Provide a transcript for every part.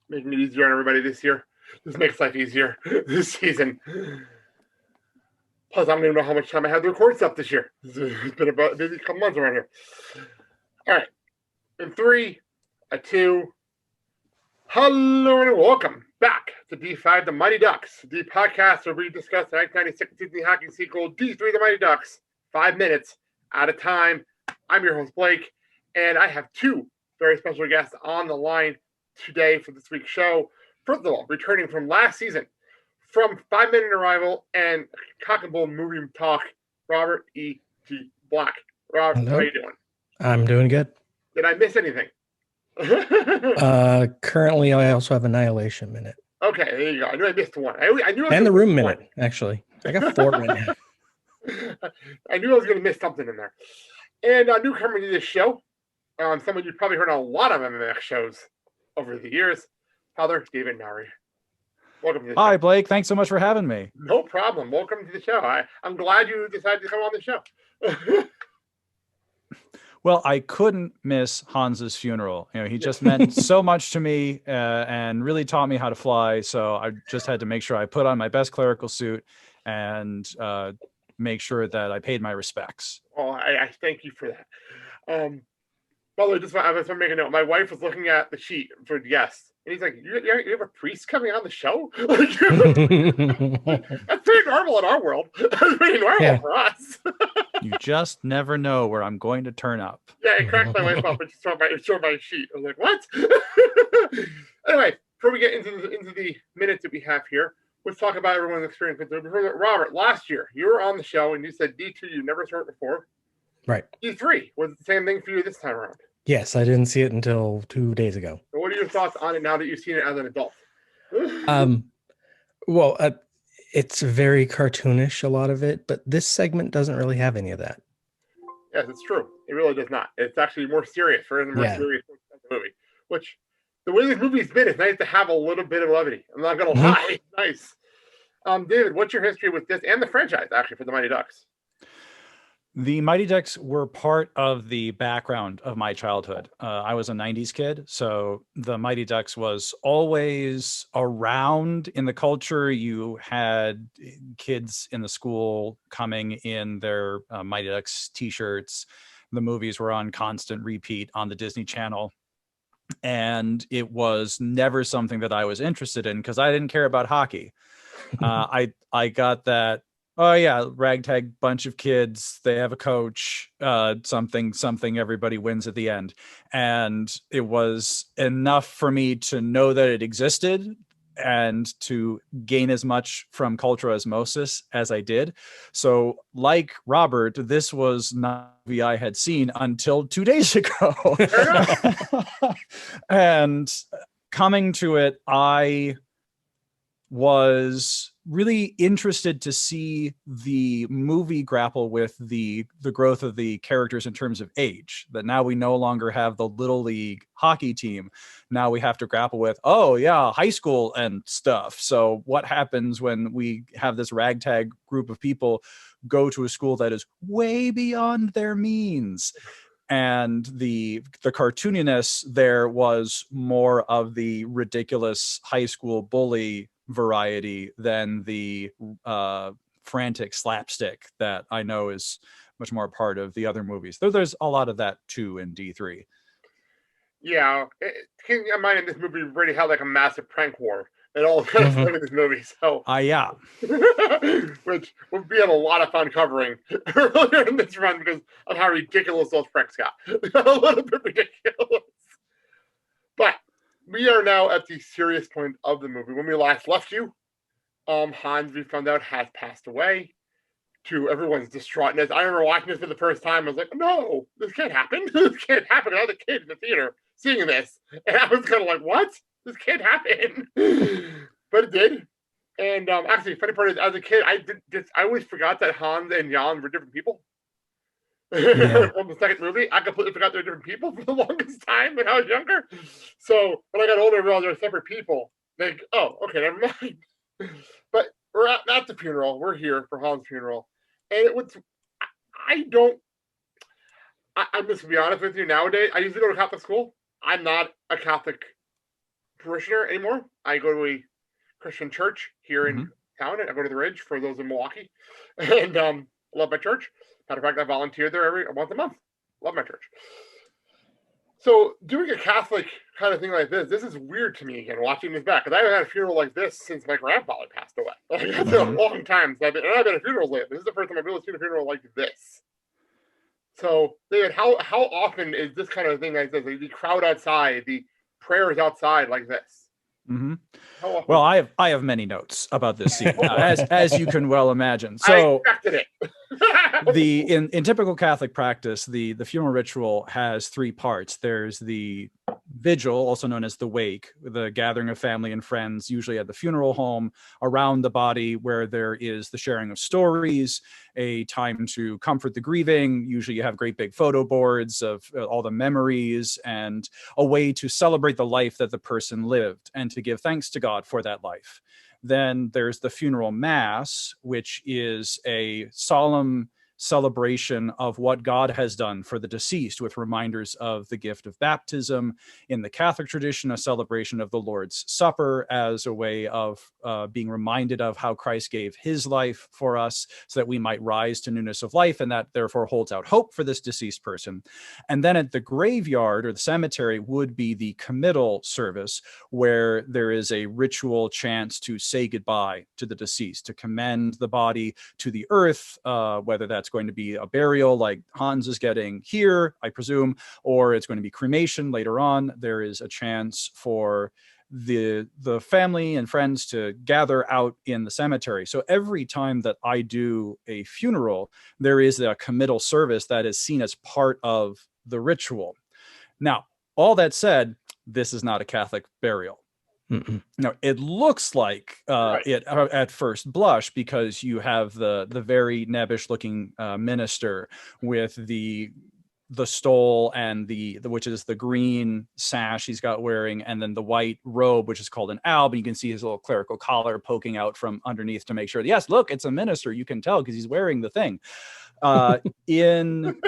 making it easier on everybody this year. This makes life easier this season. Plus, I don't even know how much time I have to record stuff this year. It's been about a busy couple months around here. All right. In 3, a 2. Hello and welcome back to D5 The Mighty Ducks, the podcast where we discuss the 1996 Disney hockey sequel, D3 The Mighty Ducks, 5 minutes at a time. I'm your host, Blake, and I have 2 very special guests on the line today for this week's show. First of all, returning from last season, from 5 Minute Arrival and Cock and Bull Movie Talk, Robert E. T. Black. Rob, Hello. how are you doing? I'm doing good. Did I miss anything? Currently, I also have Annihilation Minute. Okay, there you go. I knew I missed one. I knew and the Room Minute, actually. I got 4 right now. I knew I was going to miss something in there. And a newcomer to this show, someone you've probably heard on a lot of MMX shows over the years, Father David Mowry. Welcome to the show. Hi, Blake. Thanks so much for having me. No problem. Welcome to the show. I'm glad you decided to come on the show. Well, I couldn't miss Hans's funeral. You know, he just meant so much to me and really taught me how to fly. So I just had to make sure I put on my best clerical suit and make sure that I paid my respects. Well, I thank you for that. By the way, I was going to make a note. My wife was looking at the sheet for guests, and he's like, you have a priest coming on the show? That's pretty normal in our world. That's pretty normal for us. You just never know where I'm going to turn up. Yeah, it cracked my wife up and showed my sheet. I was like, what? Anyway, before we get into the minutes that we have here, let's talk about everyone's experience with it. Robert, last year, you were on the show, and you said D2 you never saw it before. Right. D3 was the same thing for you this time around. Yes, I didn't see it until 2 days ago. So what are your thoughts on it now that you've seen it as an adult? Well, it's very cartoonish, a lot of it, but this segment doesn't really have any of that. Yes, it's true. It really does not. It's actually more serious, serious movie. Which, the way this movie's been, it's nice to have a little bit of levity. I'm not going to lie. It's nice. David, what's your history with this and the franchise, actually, for the Mighty Ducks? The Mighty Ducks were part of the background of my childhood. I was a 90s kid, so the Mighty Ducks was always around in the culture. You had kids in the school coming in their Mighty Ducks t-shirts. The movies were on constant repeat on the Disney Channel. And it was never something that I was interested in because I didn't care about hockey. I got that, oh yeah, ragtag bunch of kids, they have a coach, something, everybody wins at the end. And it was enough for me to know that it existed and to gain as much from cultural osmosis as I did. So like Robert, this was not a movie I had seen until 2 days ago. And coming to it, I was really interested to see the movie grapple with the growth of the characters in terms of age, that now we no longer have the little league hockey team. Now we have to grapple with, oh yeah, high school and stuff. So what happens when we have this ragtag group of people go to a school that is way beyond their means? And the cartooniness there was more of the ridiculous high school bully variety than the frantic slapstick that I know is much more a part of the other movies. Though there's a lot of that too in D3. Yeah, keeping in mind in this movie, we already had like a massive prank war and all of that stuff in this movie. So, yeah, which would be a lot of fun covering earlier in this run because of how ridiculous those pranks got. A little bit ridiculous, but we are now at the serious point of the movie. When we last left you, Hans, we found out, has passed away. To everyone's distraughtness. I remember watching this for the first time. I was like, no, this can't happen. This can't happen. I was a kid in the theater seeing this. And I was kind of like, what? This can't happen. But it did. And actually, the funny part is, as a kid, I always forgot that Hans and Jan were different people. Yeah. From the second movie, I completely forgot they were different people for the longest time when I was younger. So when I got older, I realized they were separate people. Like, oh, okay, never mind. But we're at the funeral. We're here for Hans' funeral. And it was, I'm just to be honest with you, nowadays, I used to go to Catholic school. I'm not a Catholic parishioner anymore. I go to a Christian church here in Mhm. town. I go to the Ridge for those in Milwaukee, and love my church. Matter of fact, I volunteer there once a month. Love my church. So doing a Catholic kind of thing like this is weird to me again, watching this back. Because I haven't had a funeral like this since my grandfather passed away. Like, that's a long time. So I've been at funerals lately. This is the first time I've really seen a funeral like this. So, David, how often is this kind of thing like this? Like the crowd outside, the prayers outside like this? Mm-hmm. How often? Well, I have many notes about this scene, as you can well imagine. So I expected it. in typical Catholic practice, the funeral ritual has three parts. There's the vigil, also known as the wake, the gathering of family and friends, usually at the funeral home, around the body, where there is the sharing of stories, a time to comfort the grieving. Usually you have great big photo boards of all the memories, and a way to celebrate the life that the person lived and to give thanks to God for that life. Then there's the funeral mass, which is a solemn celebration of what God has done for the deceased, with reminders of the gift of baptism. In the Catholic tradition, a celebration of the Lord's Supper as a way of being reminded of how Christ gave his life for us so that we might rise to newness of life, and that therefore holds out hope for this deceased person. And then at the graveyard or the cemetery would be the committal service, where there is a ritual chance to say goodbye to the deceased, to commend the body to the earth, whether that's going to be a burial like Hans is getting here, I presume, or it's going to be cremation later on. There is a chance for the family and friends to gather out in the cemetery. So every time that I do a funeral, there is a committal service that is seen as part of the ritual. Now, all that said, this is not a Catholic burial. Mm-mm. No, it looks like it at first blush, because you have the very nebbish looking minister with the stole and the which is the green sash he's got wearing, and then the white robe, which is called an alb, and you can see his little clerical collar poking out from underneath to make sure, yes, look, it's a minister. You can tell because he's wearing the thing. In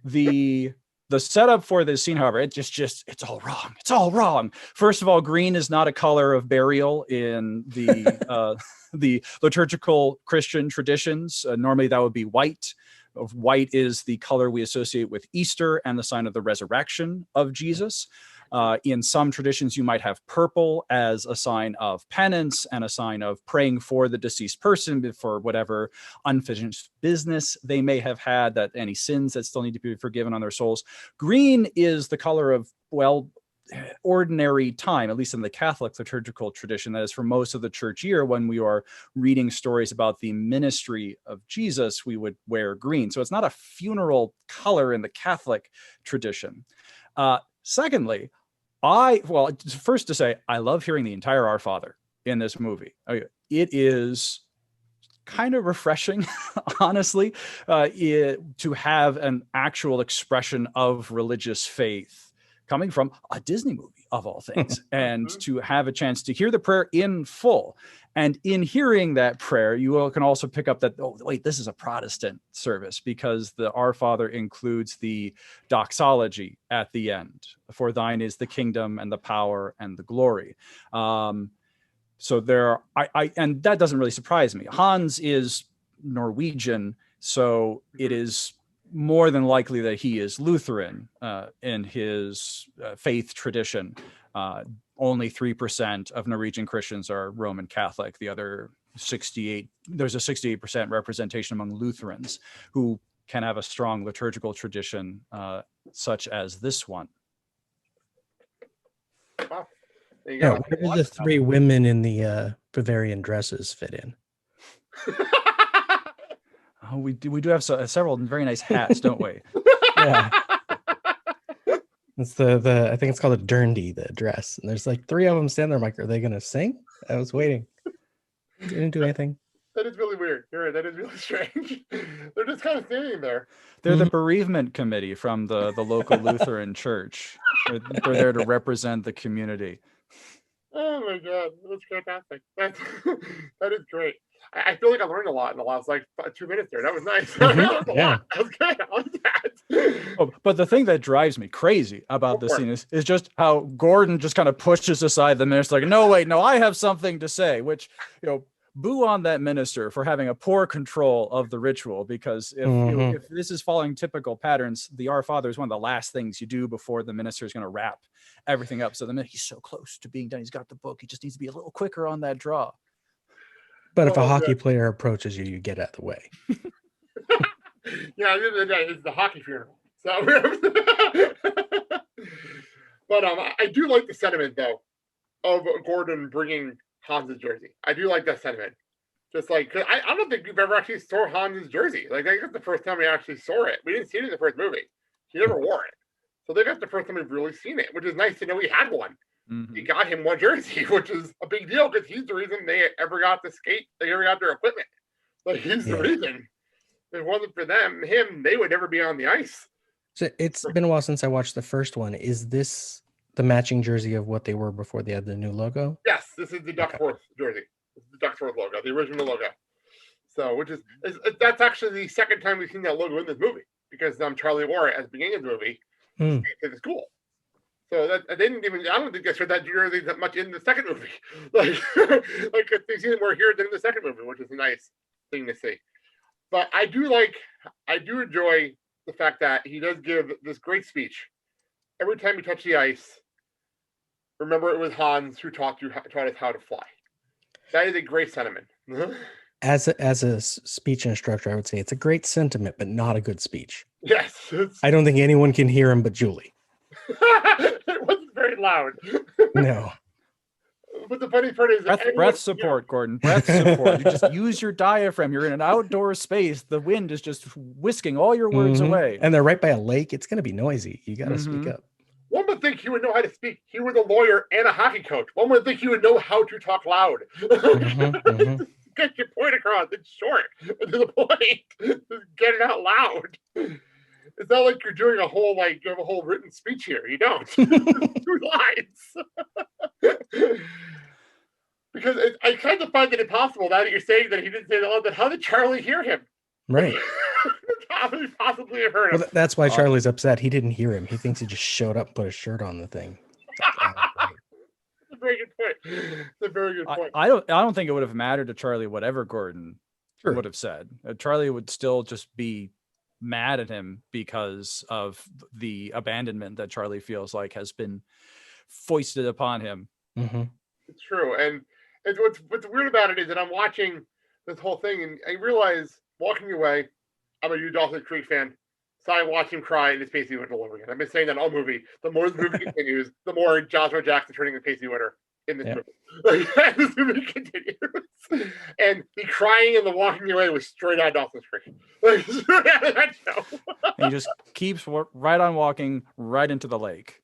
the setup for this scene, however, it's all wrong. It's all wrong. First of all, green is not a color of burial in the the liturgical Christian traditions. Normally that would be white. White is the color we associate with Easter and the sign of the resurrection of Jesus. In some traditions, you might have purple as a sign of penance and a sign of praying for the deceased person for whatever unfinished business they may have had, that any sins that still need to be forgiven on their souls. Green is the color of, well, ordinary time, at least in the Catholic liturgical tradition. That is for most of the church year. When we are reading stories about the ministry of Jesus, we would wear green. So it's not a funeral color in the Catholic tradition. Secondly, first to say, I love hearing the entire Our Father in this movie. It is kind of refreshing, honestly, to have an actual expression of religious faith coming from a Disney movie, of all things, and to have a chance to hear the prayer in full. And in hearing that prayer, you can also pick up that, oh, wait, this is a Protestant service, because the Our Father includes the doxology at the end. For thine is the kingdom and the power and the glory. So there are, and that doesn't really surprise me. Hans is Norwegian, so it is more than likely that he is Lutheran in his faith tradition. Only 3% of Norwegian Christians are Roman Catholic. The other 68, there's a 68% representation among Lutherans who can have a strong liturgical tradition such as this one. Wow. Yeah, where do the three women in the Bavarian dresses fit in? Oh, we do have several very nice hats, don't we? Yeah. It's the I think it's called a dirndl, the dress. And there's like three of them standing there. I'm like, are they gonna sing? I was waiting. They didn't do anything. That is really weird. You're right. That is really strange. They're just kind of standing there. They're the bereavement committee from the local Lutheran church. They're there to represent the community. Oh my God, that's fantastic. That is great. I feel like I learned a lot in the last like 2 minutes there. That was nice. Mhm. That was a Yeah. lot. That was good. I like that. Oh, but the thing that drives me crazy about Go this for it. scene is just how Gordon just kind of pushes aside the minister, like, no, wait, no, I have something to say, which, boo on that minister for having a poor control of the ritual, because Mhm. if this is following typical patterns, the Our Father is one of the last things you do before the minister is going to wrap everything up. So the minute he's so close to being done, he's got the book. He just needs to be a little quicker on that draw. But if a Oh, hockey good. player approaches you, you get out of the way. Yeah, at the end of the day, it's the hockey funeral. So, but I do like the sentiment though of Gordon bringing Hans's jersey. I do like that sentiment. Just like, cause I don't think we've ever actually saw Hans's jersey. Like, I think that's the first time we actually saw it. We didn't see it in the first movie. He never wore it. So I think that's the first time we've really seen it, which is nice to know he had one. Mhm. He got him one jersey, which is a big deal because he's the reason they ever got to skate. They ever got their equipment. Like, he's the Yeah. reason. If it wasn't for him, they would never be on the ice. So it's been a while since I watched the first one. Is this the matching jersey of what they were before they had the new logo? Yes, this is the Duckworth jersey. This is the Duckworth logo, the original logo. So, which is that's actually the second time we've seen that logo in this movie, because Charlie wore it at the beginning of the movie Hmm. to the school. So that I don't think they showed that jersey that much in the second movie. Like they seen it more here than in the second movie, which is a nice thing to see. But I do enjoy the fact that he does give this great speech every time you touch the ice. Remember, it was Hans who taught us how to fly. That is a great sentiment. As a speech instructor, I would say it's a great sentiment, but not a good speech. Yes, I don't think anyone can hear him but Julie. it wasn't very loud. No. But the funny part is, Breath support, Gordon. Breath support. You just use your diaphragm. You're in an outdoor space. The wind is just whisking all your words Mhm. away. And they're right by a lake. It's going to be noisy. You got to speak up. One would think he would know how to speak. He was a lawyer and a hockey coach. One would think he would know how to talk loud. Mhm. Get your point across. It's short, but to the point. Just get it out loud. It's not like you're doing you have a whole written speech here. You don't. 2 lines. Because I kind of find it impossible now that you're saying that he didn't say that. Then how did Charlie hear him? Right. How could he possibly have heard him? Well, that's why Charlie's upset. He didn't hear him. He thinks he just showed up and put a shirt on the thing. That's a very good point. That's a very good point. I don't think it would have mattered to Charlie whatever Gordon Sure. would have said. Charlie would still just be mad at him because of the abandonment that Charlie feels like has been foisted upon him. Mhm. It's true. And what's weird about it is that I'm watching this whole thing and I realize walking away, I'm a huge Dawson's Creek fan. So I watch him cry and it's Pacey Witter all over again. I've been saying that all movie. The more the movie continues, the more Joshua Jackson turning into Pacey Witter in this movie. Like, this movie continues. And the crying and the walking away was straight out of Dawson's Creek. Like, straight out of that show. And he just keeps right on walking right into the lake.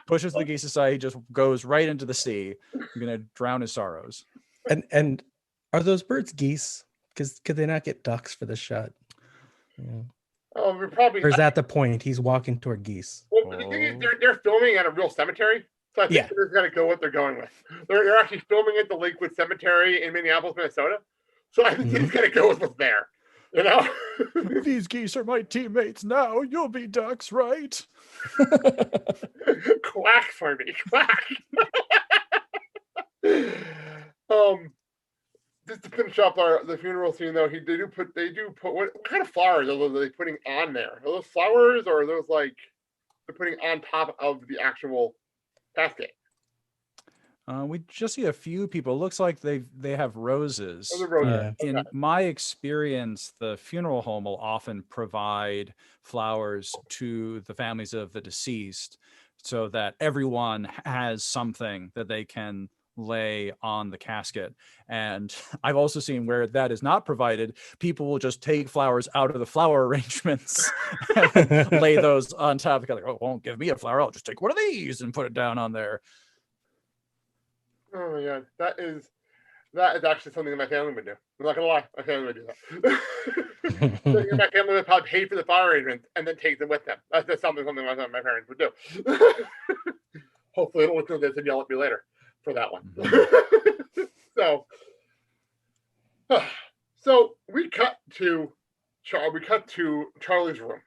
Pushes the geese aside. He just goes right into the sea. You're going to drown his sorrows. And are those birds geese? Because could they not get ducks for this shot? Yeah. Oh, we're probably. Or is that the point? He's walking toward geese. Well, the thing is, they're filming at a real cemetery, so I think they're just gonna go what they're going with. They're actually filming at the Lakewood Cemetery in Minneapolis, Minnesota. So I think he's gonna go with what's there. You know, these geese are my teammates now. You'll be ducks, right? Quack for me, quack. Just to finish up the funeral scene, though, they do put what kind of flowers are they putting on there? Are those flowers or are those like they're putting on top of the actual casket? We just see a few people. It looks like they have roses. Oh, the roses. In my experience, the funeral home will often provide flowers to the families of the deceased so that everyone has something that they can lay on the casket. And I've also seen where that is not provided, people will just take flowers out of the flower arrangements and lay those on top. Like, oh, won't give me a flower, I'll just take one of these and put it down on there. Oh my god, that is actually something that my family would do. I'm not gonna lie, my family would do that. My family would probably pay for the flower arrangements and then take them with them. That's something my parents would do. Hopefully, they don't listen to this and yell at me later for that one. So, So we cut to Charlie's room,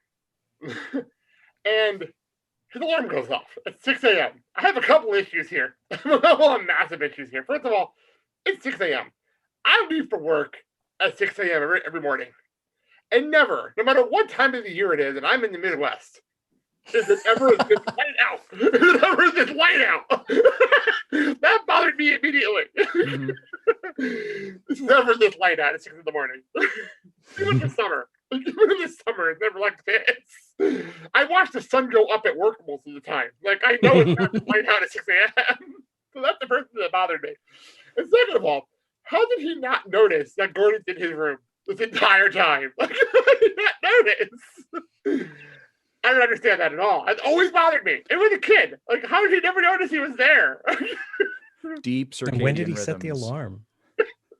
and his alarm goes off at 6 a.m. I have a couple issues here. Well, massive issues here. First of all, it's 6 a.m. I leave for work at 6 a.m. every morning. And never, no matter what time of the year it is, and I'm in the Midwest, is it ever this light out? Is it ever this light out? That bothered me immediately. Mhm. It's never this light out at 6 in the morning. Even in the summer. Even in the summer, it's never like this. I watch the sun go up at work most of the time. Like, I know it's not light out at 6 a.m. So that's the first thing that bothered me. And second of all, how did he not notice that Gordon's in his room this entire time? Like, how did he not notice? I don't understand that at all. It's always bothered me. It was a kid. Like, how did he never notice he was there? Deep circadian And when did he rhythms. set the alarm?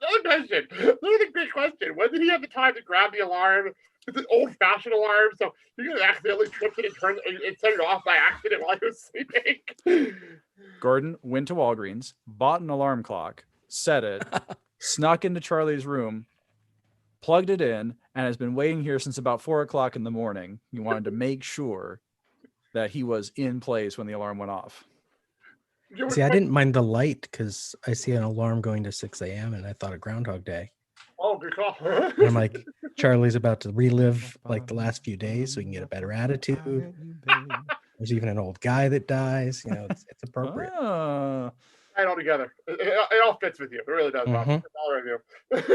Another question. Another great question. When did he have the time to grab the alarm? It's an old-fashioned alarm, so he could have accidentally tripped it and set it off by accident while he was sleeping. Gordon went to Walgreens, bought an alarm clock, set it, snuck into Charlie's room, plugged it in, and has been waiting here since about 4 o'clock in the morning. He wanted to make sure that he was in place when the alarm went off. See, I didn't mind the light because I see an alarm going to 6 a.m. and I thought of Groundhog Day. Oh, good call. And I'm like, Charlie's about to relive like the last few days so he can get a better attitude. There's even an old guy that dies. You know, it's appropriate. Ah. Right all together. It all fits with you. It really does, Bob. Mhm. It's all right with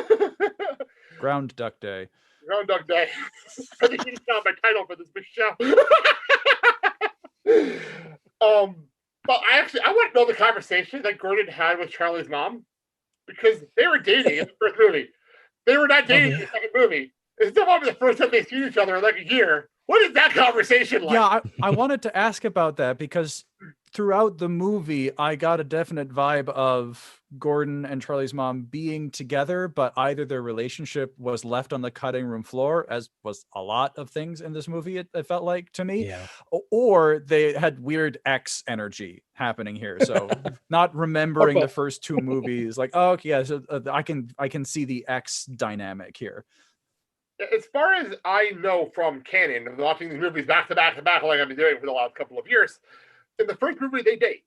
you. Groundduck Day. Groundduck Day. I think you just found my title for this big show. But I want to know the conversation that Gordon had with Charlie's mom, because they were dating in the first movie. They were not dating in the second movie. It's still the first time they see each other in like a year. What is that conversation like? Yeah, I wanted to ask about that because throughout the movie, I got a definite vibe of Gordon and Charlie's mom being together, but either their relationship was left on the cutting room floor, as was a lot of things in this movie, it felt like to me, Yeah. or they had weird ex energy happening here. So not remembering the first two movies, like, oh, okay, yeah, so I can see the ex dynamic here. As far as I know from canon, of watching these movies back to back like I've been doing for the last couple of years, in the first movie they date,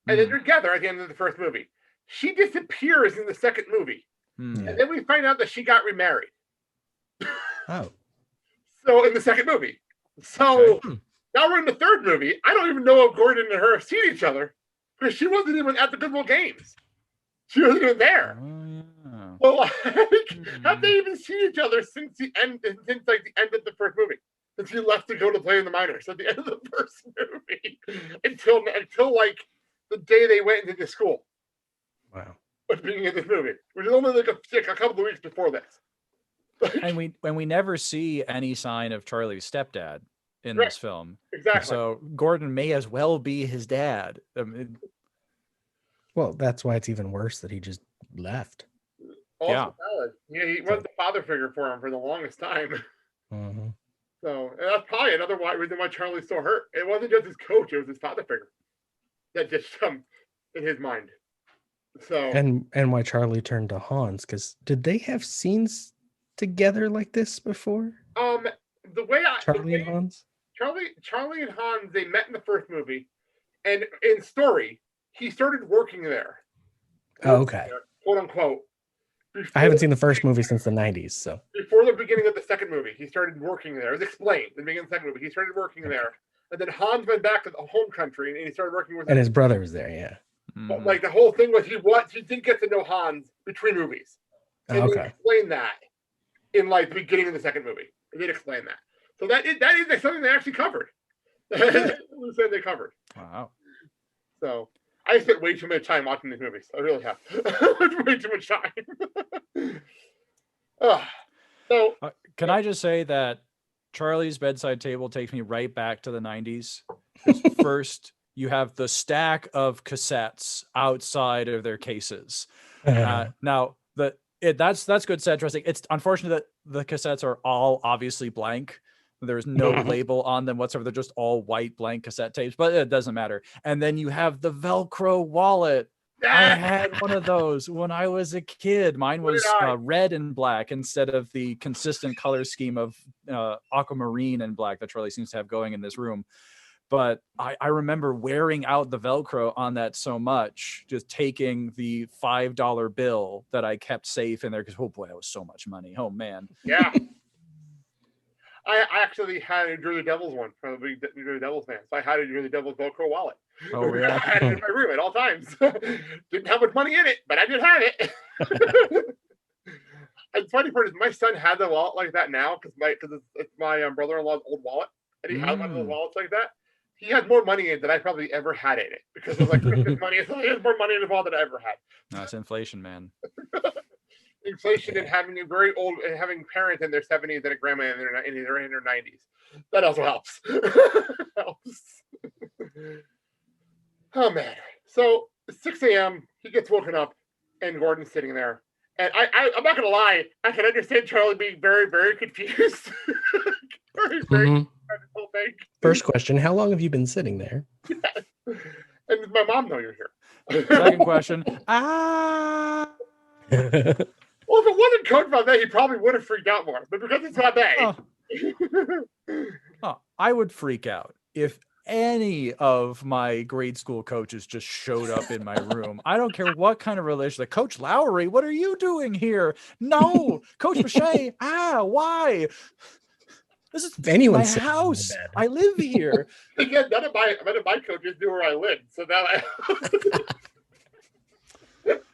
and then they're together at the end of the first movie. She disappears in the second movie, and then we find out that she got remarried. Oh. So in the second movie, so now we're in the third movie. I don't even know if Gordon and her have seen each other because she wasn't even at the Goodwill Games. She wasn't even there. So, like, have they even seen each other since the end? Since like the end of the first movie, since he left to go to play in the minors at the end of the first movie, until like the day they went into the school. Wow. At the beginning of this movie, which is only like a couple of weeks before this. And we never see any sign of Charlie's stepdad in this film. Exactly. So Gordon may as well be his dad. Well, that's why it's even worse that he just left. Also valid. Yeah, he was the father figure for him for the longest time. Mm-hmm. So and that's probably another reason why Charlie's so hurt. It wasn't just his coach; it was his father figure that just in his mind. So And why Charlie turned to Hans, because did they have scenes together like this before? The way Charlie and Hans? Charlie and Hans, they met in the first movie, and in story, he started working there. Oh, okay. Quote unquote. I haven't seen the first movie since the 90s, so. Before the beginning of the second movie, he started working there. It was explained in the beginning of the second movie. He started working there. And then Hans went back to the home country and he started working with And his brother was there, yeah. But like the whole thing was he did get to know Hans between movies. And they explained that in like the beginning of the second movie. They did explain that. So that is something they actually covered. They covered. Wow. So I spent way too much time watching these movies. I really have. Way too much time. Can I just say that Charlie's bedside table takes me right back to the 90s. First, you have the stack of cassettes outside of their cases. Now, that's good set dressing. It's unfortunate that the cassettes are all obviously blank. There's no label on them whatsoever. They're just all white blank cassette tapes, but it doesn't matter. And then you have the Velcro wallet I had one of those when I was a kid. Mine So did was I. red and black instead of the consistent color scheme of aquamarine and black that Charlie seems to have going in this room. But I remember wearing out the Velcro on that so much, just taking the $5 bill that I kept safe in there because, oh boy, that was so much money. Oh man. Yeah. I actually had a New Jersey Devils one from a big New Jersey Devils fan. So I had a New Jersey Devils Velcro wallet. Oh I yeah. had it in my room at all times. Didn't have much money in it, but I did have it. And the funny part is my son has a wallet like that now because it's my brother-in-law's old wallet, and he has one of those wallets like that. He has more money in it than I probably ever had in it because it was like Christmas money. So he has more money in his wallet than I ever had. That's inflation, man. Inflation and having a very old and having parents in their 70s and a grandma in their 90s. That also helps. Helps. Oh man. So 6 a.m. he gets woken up and Gordon's sitting there. And I'm not gonna lie, I can understand Charlie being very, very confused. very, very Mhm. confused by this whole thing. First question: how long have you been sitting there? And does my mom know you're here? Second question. Ah. Well, if it wasn't Coach Valdez, he probably would have freaked out more. But because it's Valdez. I would freak out if any of my grade school coaches just showed up in my room. I don't care what kind of relation. Like, Coach Lowry, what are you doing here? No, Coach Boucher. Why? This is If anyone's my sitting in my house. bed. I live here. Again, none of my coaches knew where I lived. So now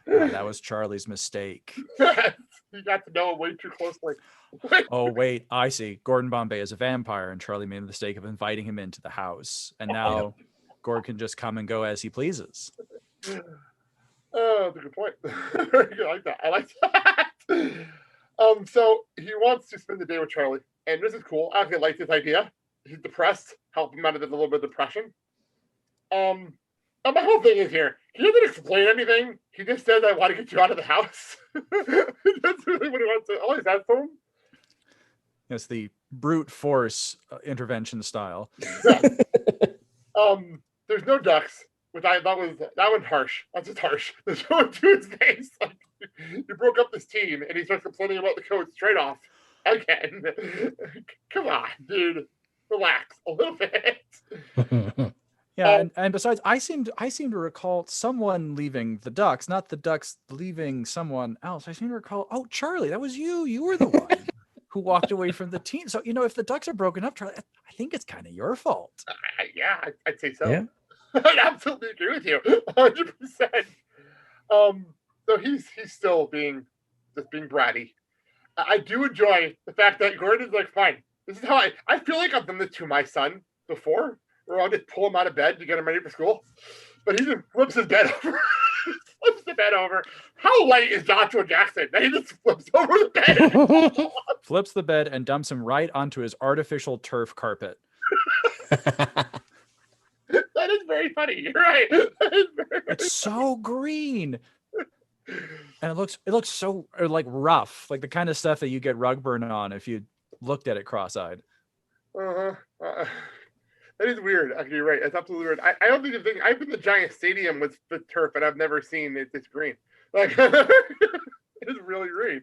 That was Charlie's mistake. you got to know him way too closely. Oh, wait, I see. Gordon Bombay is a vampire, and Charlie made the mistake of inviting him into the house. And now Gordon can just come and go as he pleases. Oh, that's a good point. I like that. I like that. So he wants to spend the day with Charlie, and this is cool. I actually like this idea. He's depressed. Help him out of a little bit of depression. And my whole thing is here. He doesn't explain anything. He just says, "I want to get you out of the house." That's really what he wants to. All he says to him. It's the brute force intervention style. Yeah. There's no ducks, which I thought was that one's harsh. That's just harsh. There's no one to his face. Like, you broke up this team, and he starts complaining about the coach straight off. Again, come on, dude, relax a little bit. Yeah, and besides, I seem to recall someone leaving the Ducks, not the Ducks leaving someone else. I seem to recall, oh, Charlie, that was you. You were the one who walked away from the team. So, if the Ducks are broken up, Charlie, I think it's kind of your fault. Yeah, I'd say so. Yeah. I absolutely agree with you, 100%. So he's still being bratty. I do enjoy the fact that Gordon's like, fine. This is how I feel like I've done this to my son before, where I'll just pull him out of bed to get him ready for school. But he just flips his bed over. Flips the bed over. How light is Joshua Jackson that he just flips over the bed? Flips the bed and dumps him right onto his artificial turf carpet. That is very funny. You're right. That is very It's so green. And it looks so like rough, like the kind of stuff that you get rug burn on if you looked at it cross-eyed. That is weird. Actually, you're right. That's absolutely weird. I don't think I've been to the Giant Stadium with the turf, and I've never seen it this green. Like, it's really green.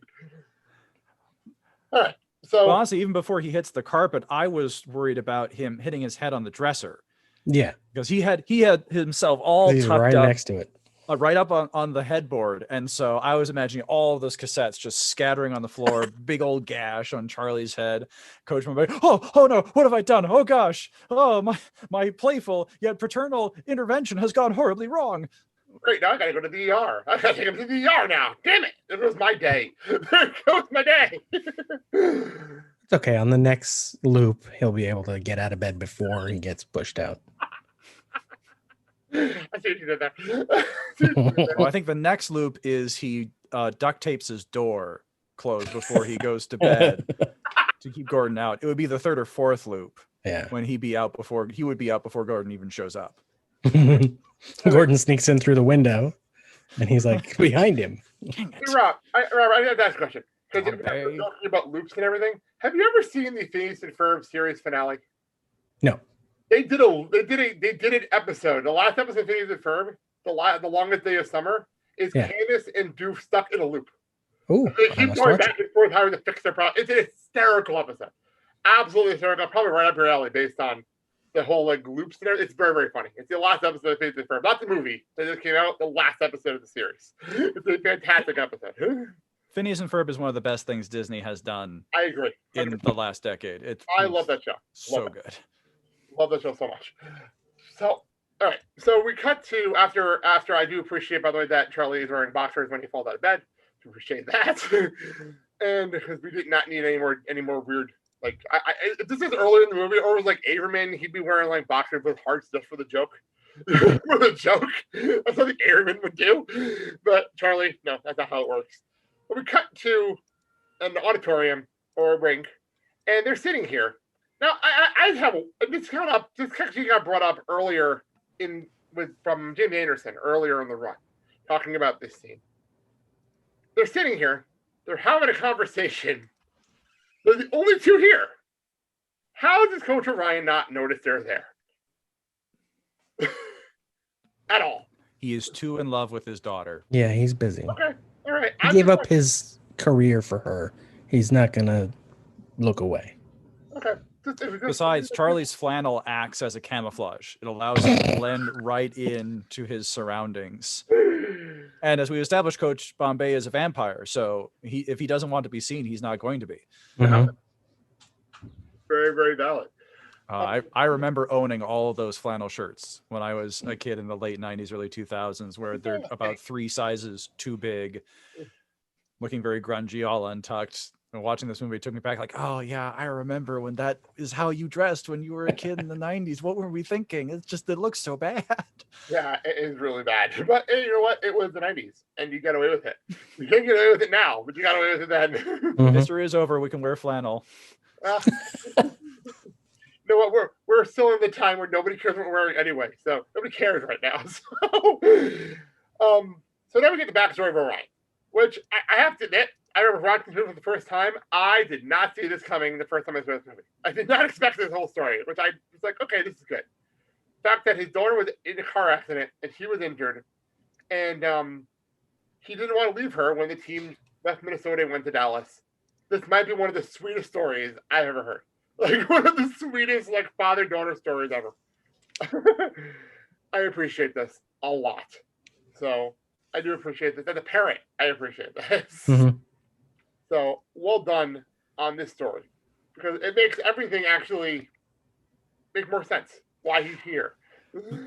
All right. So Well, honestly, even before he hits the carpet, I was worried about him hitting his head on the dresser Yeah, because he had himself all he's tucked right up, next to it. right up on the headboard, and so I was imagining all of those cassettes just scattering on the floor, big old gash on Charlie's head. Coach Mowry, oh no, what have I done? Oh gosh, oh my playful yet paternal intervention has gone horribly wrong. great. Now I gotta go to the ER. I gotta take him to the ER now. Damn it! It was my day. There goes my day. It's okay. On the next loop, he'll be able to get out of bed before he gets pushed out. I see what you did there. Well, I think the next loop is he duct tapes his door closed before he goes to bed to keep Gordon out. It would be the third or fourth loop Yeah. when he would be out before Gordon even shows up. Gordon sneaks in through the window, and he's like behind him. Dang it. Hey, Rob, I have to ask a question. Because Okay. we're talking about loops and everything. Have you ever seen the Phineas and Ferb series finale? No. They did an episode. The last episode of Phineas and Ferb the longest day of summer, is Yeah. Candace and Doof stuck in a loop. Oh, They I keep must going watch back and forth having to fix their problem. It's an hysterical episode. Absolutely hysterical. Probably right up your alley based on the whole like loops and everything. It's very, very funny. It's the last episode of Phineas and Ferb. Not the movie that just came out, the last episode of the series. It's a fantastic episode. Phineas and Ferb is one of the best things Disney has done I agree. in the last decade. I love that show. So Love it. good. Love that show so much. So, all right. So we cut to after I do appreciate, by the way, that Charlie is wearing boxers when he falls out of bed. Appreciate that. And because we did not need any more weird, like if this is earlier in the movie, or it was like Averman, he'd be wearing like boxers with hearts just for the joke. For the joke. That's something Averman would do. But Charlie, no, that's not how it works. But we cut to an auditorium or a rink, and they're sitting here. Now I have this actually got brought up earlier from Jim Anderson earlier in the run, talking about this scene. They're sitting here. They're having a conversation. They're the only two here. How does Coach Orion not notice they're there? At all. He is too in love with his daughter. Yeah, he's busy. Okay. All right. He gave up his career for her. He's not going to look away. Okay. Besides, Charlie's flannel acts as a camouflage. It allows him to blend right into his surroundings. And as we established, Coach Bombay is a vampire, so if he doesn't want to be seen, he's not going to be. Mm-hmm. Very, very valid. I remember owning all of those flannel shirts when I was a kid in the late 90s, early 2000s, where they're about 3 sizes too big, looking very grungy, all untucked. And watching this movie took me back like, oh yeah, I remember when that is how you dressed when you were a kid in the 90s. What were we thinking? It looks so bad. Yeah, it is really bad. But hey, you know what? It was the 90s, and you got away with it. You can't get away with it now, but you got away with it then. Mm-hmm. History is over. We can wear flannel. You know what? We're still in the time where nobody cares what we're wearing anyway, so nobody cares right now. So now we get the backstory of Orion, which I have to admit, I remember watching this movie for the first time. I did not see this coming the first time I saw this movie. I did not expect this whole story, which I was like, okay, this is good. The fact that his daughter was in a car accident and he was injured, and he didn't want to leave her when the team left Minnesota and went to Dallas. This might be one of the sweetest stories I've ever heard. Like one of the sweetest like father-daughter stories ever. I appreciate this a lot. So I do appreciate this. As a parent, I appreciate this. Mm-hmm. So well done on this story, because it makes everything actually make more sense why he's here.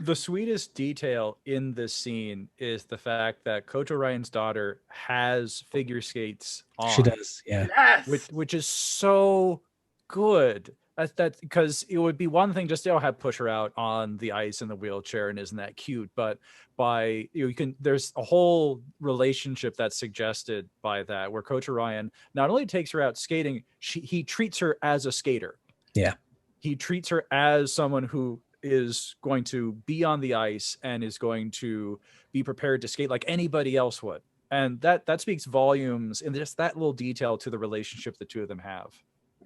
The sweetest detail in this scene is the fact that Coach Orion's daughter has figure skates on. She does, yeah. Yes. Which is so good. That's because it would be one thing just to have push her out on the ice in the wheelchair, and isn't that cute? But there's a whole relationship that's suggested by that, where Coach Orion not only takes her out skating, he treats her as a skater. Yeah. He treats her as someone who is going to be on the ice and is going to be prepared to skate like anybody else would. And that speaks volumes in just that little detail to the relationship the two of them have.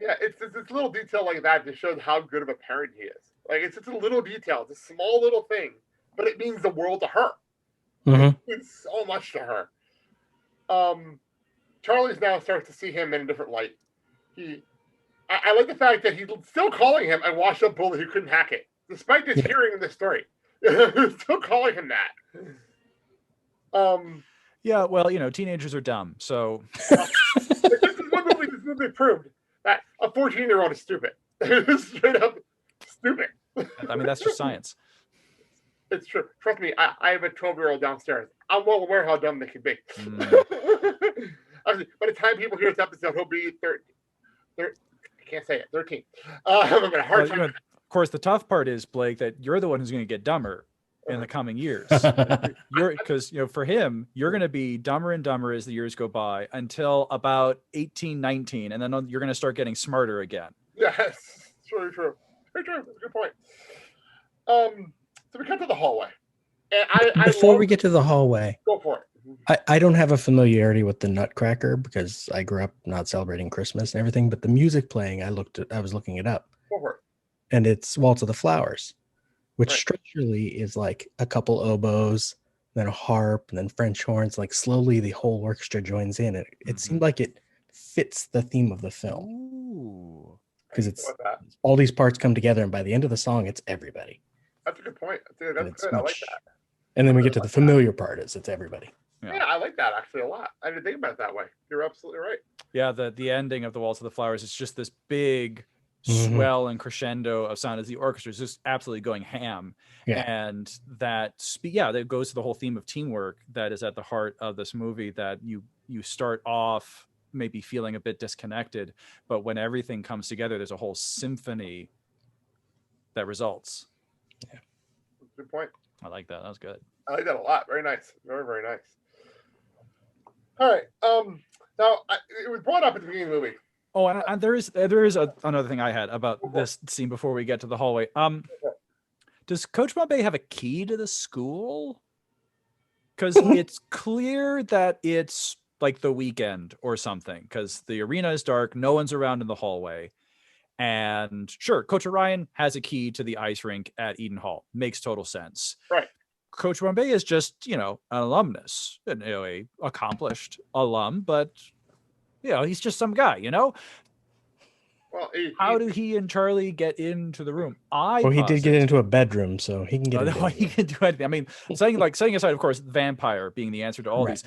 Yeah, it's this little detail like that that shows how good of a parent he is. Like, it's just a little detail. It's a small little thing, but it means the world to her. Mm-hmm. It means so much to her. Charlie's now starts to see him in a different light. I like the fact that he's still calling him a washed-up bully who couldn't hack it, despite this hearing in this story. Still calling him that. Yeah, well, teenagers are dumb, so... This movie proved that a 14-year-old is stupid. Straight up stupid. I mean, that's just science. It's true. Trust me, I have a 12-year-old downstairs. I'm well aware how dumb they can be. By the time people hear this episode, he'll be 13. I can't say it. 13. I'm having a hard time. Of course, the tough part is, Blake, that you're the one who's going to get dumber in the coming years. Because for him, you're going to be dumber and dumber as the years go by until about 18, 19, and then you're going to start getting smarter again. Yes, it's very true. Very true. That's a good point. So we cut to the hallway. And Before we get to the hallway, go for it. I don't have a familiarity with the Nutcracker because I grew up not celebrating Christmas and everything, but the music playing, I was looking it up. Go for it. And it's Waltz of the Flowers, which Right. structurally is like a couple oboes, then a harp, and then French horns. Like slowly, the whole orchestra joins in. It seemed like it fits the theme of the film Ooh. because I it's like that. all these parts come together, and by the end of the song, it's everybody. That's a good point. And That's it's good. I like much. that. And then we get to the familiar part. It's everybody. Yeah, I like that actually a lot. I didn't think about it that way. You're absolutely right. Yeah, the ending of the Waltz of the Flowers is just this big swell and crescendo of sound as the orchestra is just absolutely going ham. Yeah. And that goes to the whole theme of teamwork that is at the heart of this movie, that you start off maybe feeling a bit disconnected, but when everything comes together, there's a whole symphony that results. Yeah. Good point. I like that. That was good. I like that a lot. Very nice. Very, very nice. All right. Now it was brought up at the beginning of the movie. Oh, and there is another thing I had about this scene before we get to the hallway. Does Coach Bombay have a key to the school? Because it's clear that it's like the weekend or something, because the arena is dark, no one's around in the hallway. And sure, Coach Orion has a key to the ice rink at Eden Hall. Makes total sense. Right. Coach Bombay is just, an alumnus, a accomplished alum, but he's just some guy, Well, how did he and Charlie get into the room? He did get into a bedroom, so he can get into he can do anything. I mean, setting aside, of course, vampire being the answer to all these,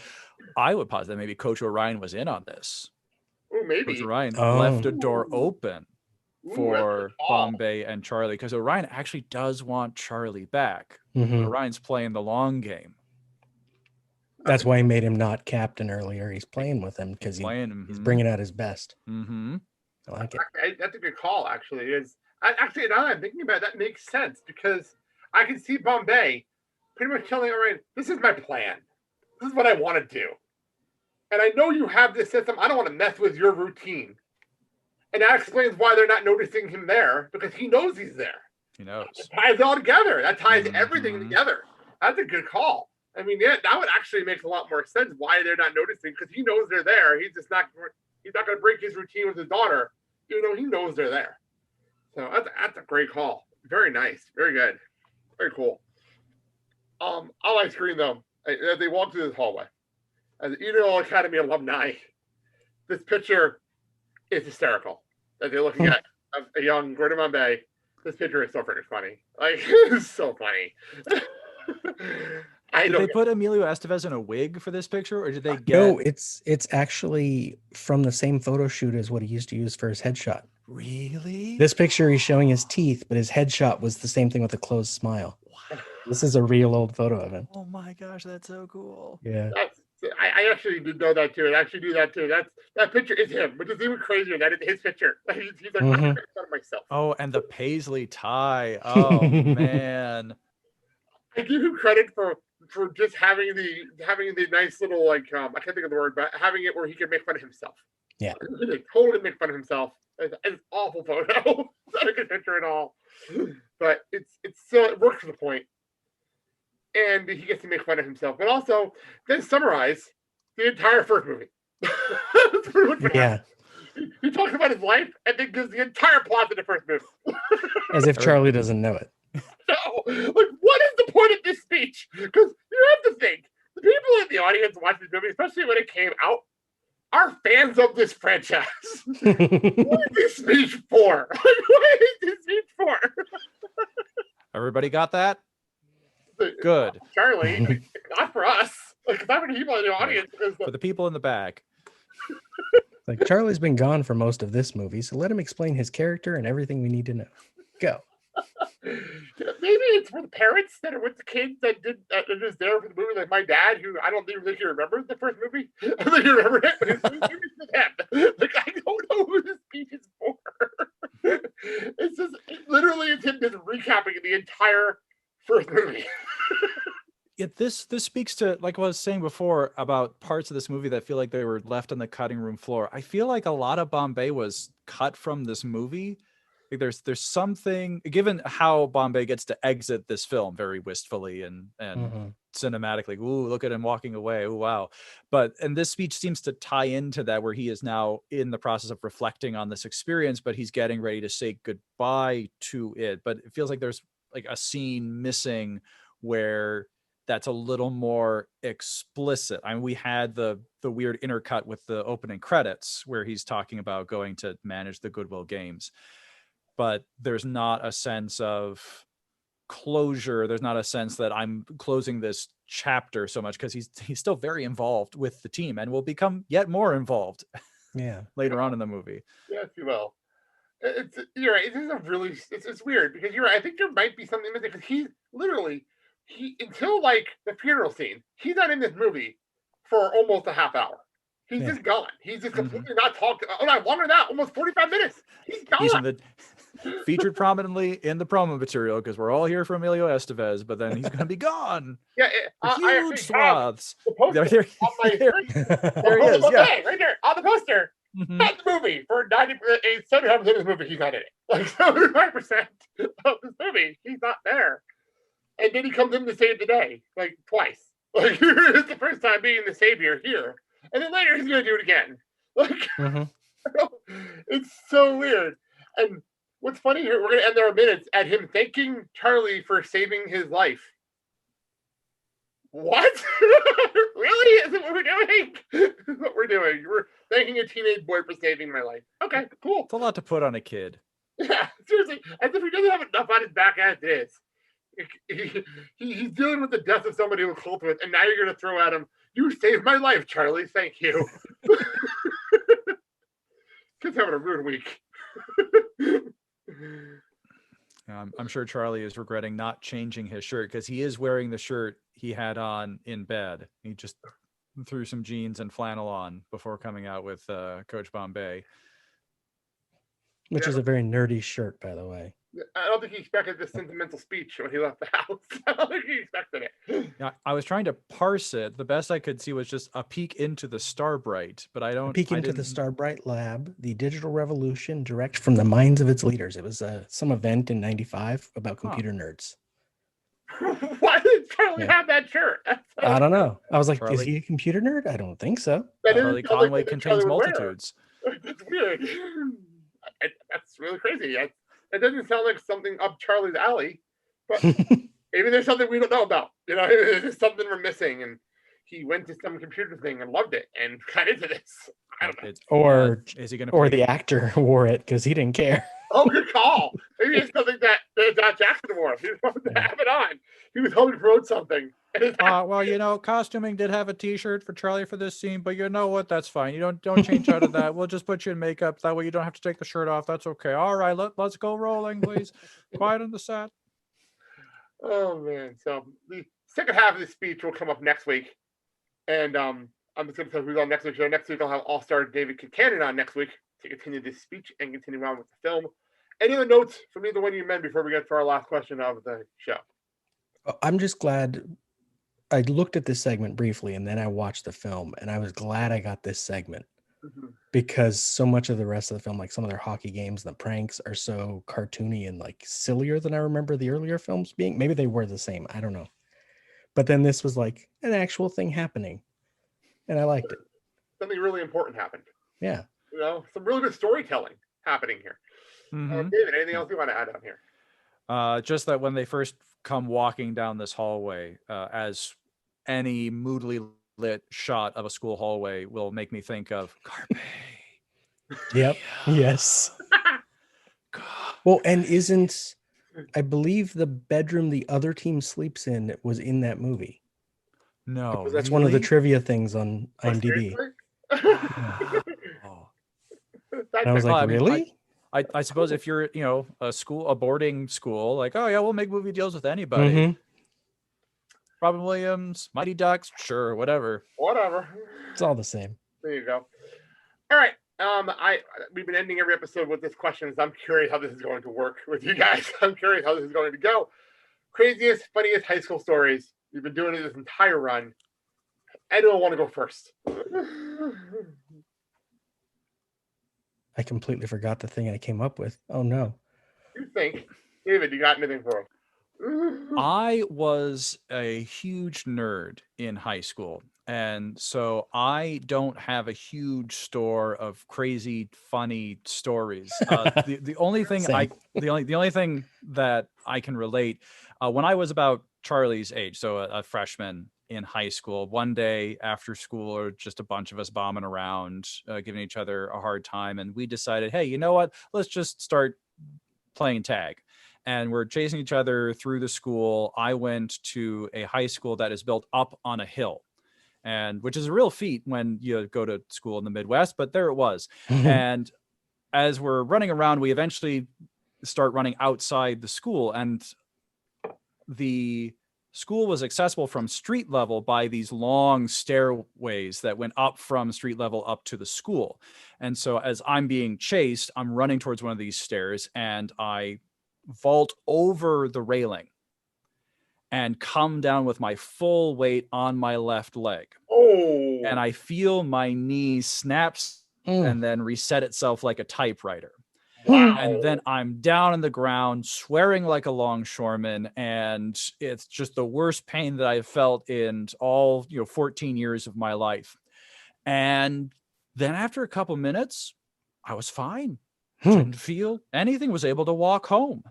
I would posit that maybe Coach Orion was in on this. Ooh, maybe. Coach Orion left a door open for Bombay and Charlie, because Orion actually does want Charlie back. Orion's playing the long game. That's why he made him not captain earlier. He's playing with him because he's bringing out his best. Mm-hmm. I like it. That's a good call, actually. Actually, now that I'm thinking about it, that makes sense, because I can see Bombay pretty much telling Orion, this is my plan. This is what I want to do. And I know you have this system. I don't want to mess with your routine. And that explains why they're not noticing him there, because he knows he's there. He knows. It ties it all together. That ties everything together. That's a good call. I mean, yeah, that would actually make a lot more sense why they're not noticing, because he knows they're there. He's not going to break his routine with his daughter, even though he knows they're there. So that's a great call. Very nice. Very good. Very cool. All I screen though, as they walk through this hallway, as Eden Academy alumni, this picture is hysterical. That they're looking at a young Gordon Bombay. This picture is so freaking funny. Like, it's so funny. Did they put Emilio Estevez in a wig for this picture, or did they get? No, it's actually from the same photo shoot as what he used to use for his headshot. Really? This picture, he's showing his teeth, but his headshot was the same thing with a closed smile. Wow. This is a real old photo of him. Oh my gosh, that's so cool. Yeah. I actually did know that too. I actually do that too. That picture is him, which is even crazier. That is his picture. He's like, I'm proud of myself. Oh, and the paisley tie. Oh man. I give him credit for just having the nice little, like, I can't think of the word, but having it where he can make fun of himself. Yeah. Totally make fun of himself. It's an awful photo. It's not a good picture at all. But it's still, it works for the point. And he gets to make fun of himself. But also, then summarize the entire first movie. That's pretty much what happens. He talks about his life and then gives the entire plot to the first movie. As if Charlie doesn't know it. No. Like, what is the point of this speech? Because you have to think, the people in the audience watching this movie, especially when it came out, are fans of this franchise. What is this speech for? What is this speech for? Everybody got that? Good. Charlie, not for us. Like, not for the people in the audience. For the people in the back. Like, Charlie's been gone for most of this movie, so let him explain his character and everything we need to know. Go. Maybe it's for the parents that are with the kids that are just there for the movie, like my dad, who I don't even think he remembers the first movie. I think he remembered it, but it's him. Like, I don't know who this speech is for. It's just literally it's him just recapping the entire first movie. This speaks to, like I was saying before, about parts of this movie that feel like they were left on the cutting room floor. I feel like a lot of Bombay was cut from this movie. Like there's something, given how Bombay gets to exit this film very wistfully and cinematically. Ooh, look at him walking away. Ooh, wow. And this speech seems to tie into that, where he is now in the process of reflecting on this experience, but he's getting ready to say goodbye to it. But it feels like there's like a scene missing where that's a little more explicit. I mean, we had the weird intercut with the opening credits where he's talking about going to manage the Goodwill Games, but there's not a sense of closure. There's not a sense that I'm closing this chapter so much, because he's still very involved with the team and will become yet more involved later on in the movie. Yes, you will. You're right. This is a really it's weird because you're right. I think there might be something missing because he's literally until like the funeral scene, he's not in this movie for almost a half hour. He's just gone. He's just completely not talking. Oh, no, longer than that, almost 45 minutes. He's gone. He's in the featured prominently in the promo material because we're all here for Emilio Estevez, but then he's going to be gone. Yeah, huge swaths. There he is. Yeah, right there on the poster. Not the movie for 75% of this movie. He's not in it. Like 75% of this movie, he's not there. And then he comes in to save the day, like twice. Like it's the first time being the savior here, and then later he's going to do it again. Like it's so weird. And what's funny here, we're going to end our minutes at him thanking Charlie for saving his life. What? Really? Is that what we're doing? This is what we're doing. We're thanking a teenage boy for saving my life. Okay, cool. It's a lot to put on a kid. Yeah, seriously. As if he doesn't have enough on his back as it is. He's dealing with the death of somebody who's close with, and now you're going to throw at him, "You saved my life, Charlie. Thank you." Kid's having a rude week. I'm sure Charlie is regretting not changing his shirt because he is wearing the shirt he had on in bed. He just threw some jeans and flannel on before coming out with Coach Bombay. Which is a very nerdy shirt, by the way. I don't think he expected this sentimental speech when he left the house. I don't think he expected it. Yeah, I was trying to parse it. The best I could see was just a peek into the Starbright, but I don't. A peek into the Starbright lab, the digital revolution, direct from the minds of its leaders. It was some event in '95 about computer nerds. Why did Charlie have that shirt? I don't know. I was like, is he a computer nerd? I don't think so. Charlie Conway contains multitudes. That's weird. That's really crazy. It doesn't sound like something up Charlie's alley, but maybe there's something we don't know about. You know, there's something we're missing, and he went to some computer thing and loved it and got into this. I don't know. Or is he going to? Or the actor wore it because he didn't care. Oh, good call. Maybe it's something that Jackson wore. He wanted to have it on. He was hoping to promote something. Well, you know, costuming did have a T-shirt for Charlie for this scene, but you know what? That's fine. You don't change out of that. We'll just put you in makeup. That way you don't have to take the shirt off. That's okay. All right, let's go rolling, please. Quiet on the set. Oh man! So the second half of the speech will come up next week, and I'm just going to tell who's on next week's show. Next week I'll have All-Star David Kincannon on next week to continue this speech and continue on with the film. Any other notes from either one of you men before we get to our last question of the show? I'm just glad I looked at this segment briefly and then I watched the film, and I was glad I got this segment because so much of the rest of the film, like some of their hockey games, the pranks are so cartoony and like sillier than I remember the earlier films being. Maybe they were the same. I don't know. But then this was like an actual thing happening, and I liked it. Something really important happened. Yeah. You know, some really good storytelling happening here. David, anything else you want to add on here? Just that when they first come walking down this hallway, as any moodily lit shot of a school hallway will make me think of Carpe. Yep. Yes. Well, and I believe the bedroom the other team sleeps in was in that movie. No, that's one of the trivia things on IMDb. And I was like, really? I suppose if you're, a boarding school, like, oh yeah, we'll make movie deals with anybody. Robin Williams, Mighty Ducks, sure, whatever. It's all the same. There you go. All right. We've been ending every episode with this question. I'm curious how this is going to work with you guys. I'm curious how this is going to go. Craziest, funniest high school stories. We've been doing it this entire run. Anyone want to go first? I completely forgot the thing I came up with. Oh no. You think, David, you got anything for him? I was a huge nerd in high school, and so I don't have a huge store of crazy, funny stories. The only thing the only thing that I can relate, when I was about Charlie's age, so a freshman in high school. One day after school, or just a bunch of us bombing around, giving each other a hard time, and we decided, hey, you know what? Let's just start playing tag. And we're chasing each other through the school. I went to a high school that is built up on a hill, and which is a real feat when you go to school in the Midwest, but there it was. And as we're running around, we eventually start running outside the school, and the school was accessible from street level by these long stairways that went up from street level up to the school. And so as I'm being chased, I'm running towards one of these stairs, and I vault over the railing and come down with my full weight on my left leg. Oh. And I feel my knee snaps and then reset itself like a typewriter. Wow. And then I'm down on the ground, swearing like a longshoreman, and it's just the worst pain that I've felt in all 14 years of my life. And then after a couple minutes, I was fine. Didn't feel anything. Was able to walk home.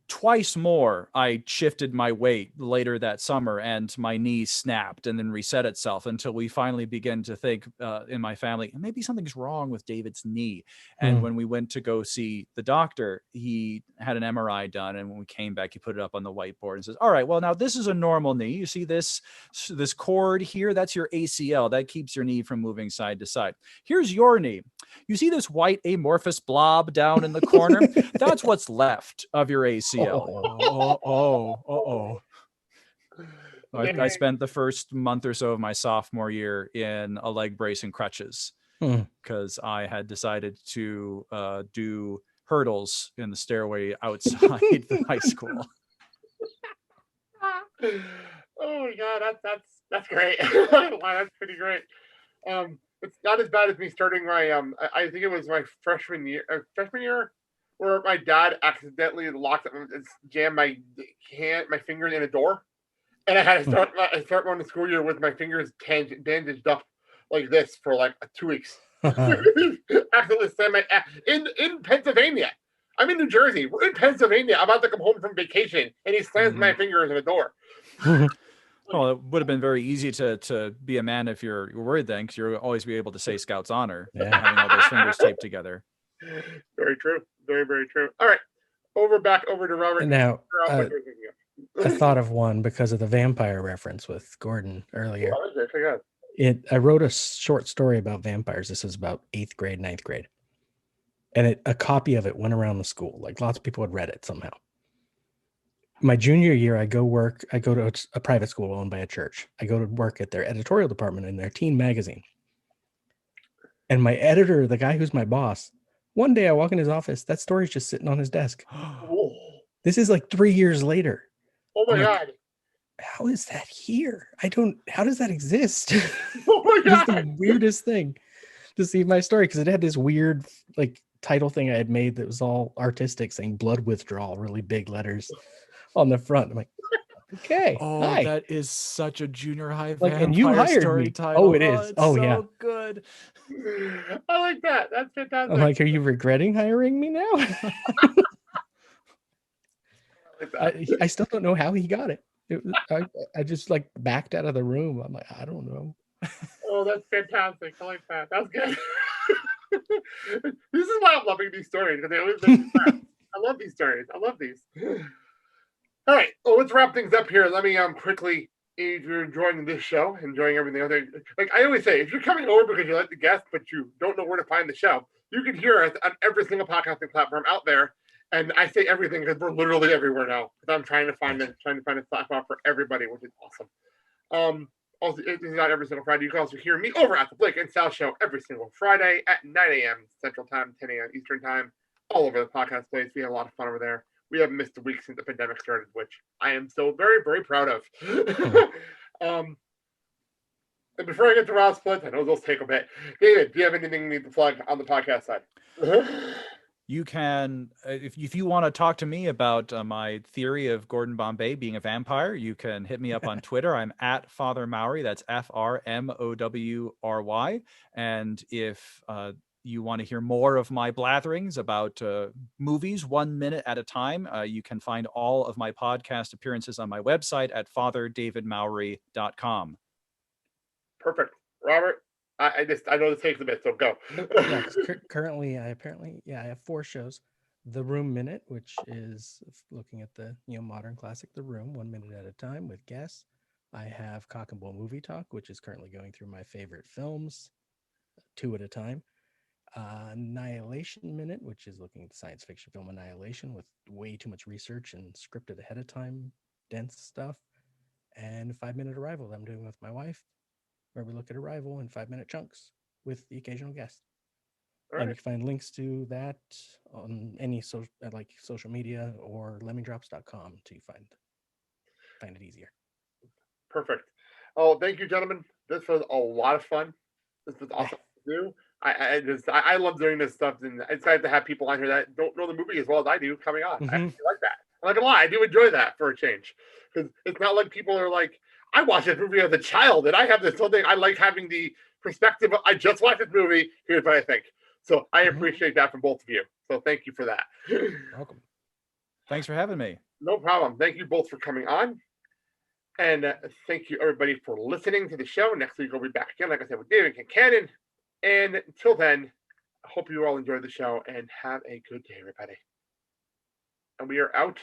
Twice more, I shifted my weight later that summer, and my knee snapped and then reset itself until we finally began to think in my family, maybe something's wrong with David's knee. And when we went to go see the doctor, he had an MRI done. And when we came back, he put it up on the whiteboard and says, all right, well, now this is a normal knee. You see this cord here? That's your ACL. That keeps your knee from moving side to side. Here's your knee. You see this white amorphous blob down in the corner? That's what's left of your ACL. I spent the first month or so of my sophomore year in a leg brace and crutches because I had decided to do hurdles in the stairway outside the high school. Oh my God, that's great. Wow, that's pretty great. It's not as bad as me starting my I think it was my freshman year, where my dad accidentally locked up and jammed my finger in a door, and I had to start going to school year with my fingers bandaged up like this for like 2 weeks. Accidentally slammed in Pennsylvania. I'm in New Jersey. We're in Pennsylvania. I'm about to come home from vacation, and he slams my fingers in a door. Well, it would have been very easy to be a man if you're worried then, because you'll always be able to say Scout's honor, having all those fingers taped together. Very true. Very, very true. All right. Back over to Robert. Now, I thought of one because of the vampire reference with Gordon earlier. I wrote a short story about vampires. This was about 8th grade, 9th grade. And a copy of it went around the school. Like lots of people had read it somehow. My junior year, I go to a private school owned by a church. I go to work at their editorial department in their teen magazine. And my editor, the guy who's my boss, one day I walk in his office, that story's just sitting on his desk. This is like 3 years later. Oh my God. How is that here? How does that exist? Oh my God. It's the weirdest thing to see my story, because it had this weird like title thing I had made that was all artistic, saying blood withdrawal, really big letters on the front. I'm like, okay. Hi. That is such a junior high vampire and you hired me. Title. Oh, it is. Oh, yeah. Good. I like that. That's fantastic. I'm like, are you regretting hiring me now? I still don't know how he got it. I just like backed out of the room. I'm like, I don't know. Oh, that's fantastic. I like that. That's good. This is why I'm loving these stories, because they always make me laugh. I love these stories. I love these. All right. Well, let's wrap things up here. Let me quickly, if you're enjoying this show, enjoying everything else, like I always say, if you're coming over because you like the guest, but you don't know where to find the show, you can hear us on every single podcasting platform out there. And I say everything because we're literally everywhere now. Because I'm trying to find a platform for everybody, which is awesome. Also, it is not every single Friday. You can also hear me over at the Blake and Sal Show every single Friday at 9 a.m. Central Time, 10 a.m. Eastern Time, all over the podcast place. We have a lot of fun over there. We haven't missed a week since the pandemic started, which I am so very, very proud of. And before I get to Rob Splits, I know those take a bit. David, do you have anything you need to plug on the podcast side? You can, if you want to talk to me about my theory of Gordon Bombay being a vampire, you can hit me up on Twitter. I'm at Father Mowry. That's FRMOWRY. And if you want to hear more of my blatherings about movies 1 minute at a time, you can find all of my podcast appearances on my website at fatherdavidmowry.com. Perfect. Robert, I know this takes a bit, so go. Yeah, 'cause currently I have 4 shows. The Room Minute, which is looking at the modern classic The Room 1 minute at a time with guests. I have Cock and Bull Movie Talk, which is currently going through my favorite films 2 at a time. Annihilation Minute, which is looking at the science fiction film Annihilation with way too much research and scripted ahead of time, dense stuff. And 5 Minute Arrival that I'm doing with my wife, where we look at Arrival in 5-minute chunks with the occasional guest. And you can find links to that on any social media or lemmingdrops.com to find it easier. Perfect. Oh, thank you, gentlemen. This was a lot of fun. This was awesome to do. I love doing this stuff, and it's nice to have people on here that don't know the movie as well as I do coming on. I actually like that. I'm not gonna lie, I do enjoy that for a change, because it's not like people are like, I watched this movie as a child, and I have this whole thing. I like having the perspective of, I just watched this movie. Here's what I think. So I appreciate that from both of you. So thank you for that. Welcome. Thanks for having me. No problem. Thank you both for coming on. And thank you, everybody, for listening to the show. Next week, we'll be back again, like I said, with David Kincannon. And until then, I hope you all enjoyed the show and have a good day, everybody. And we are out.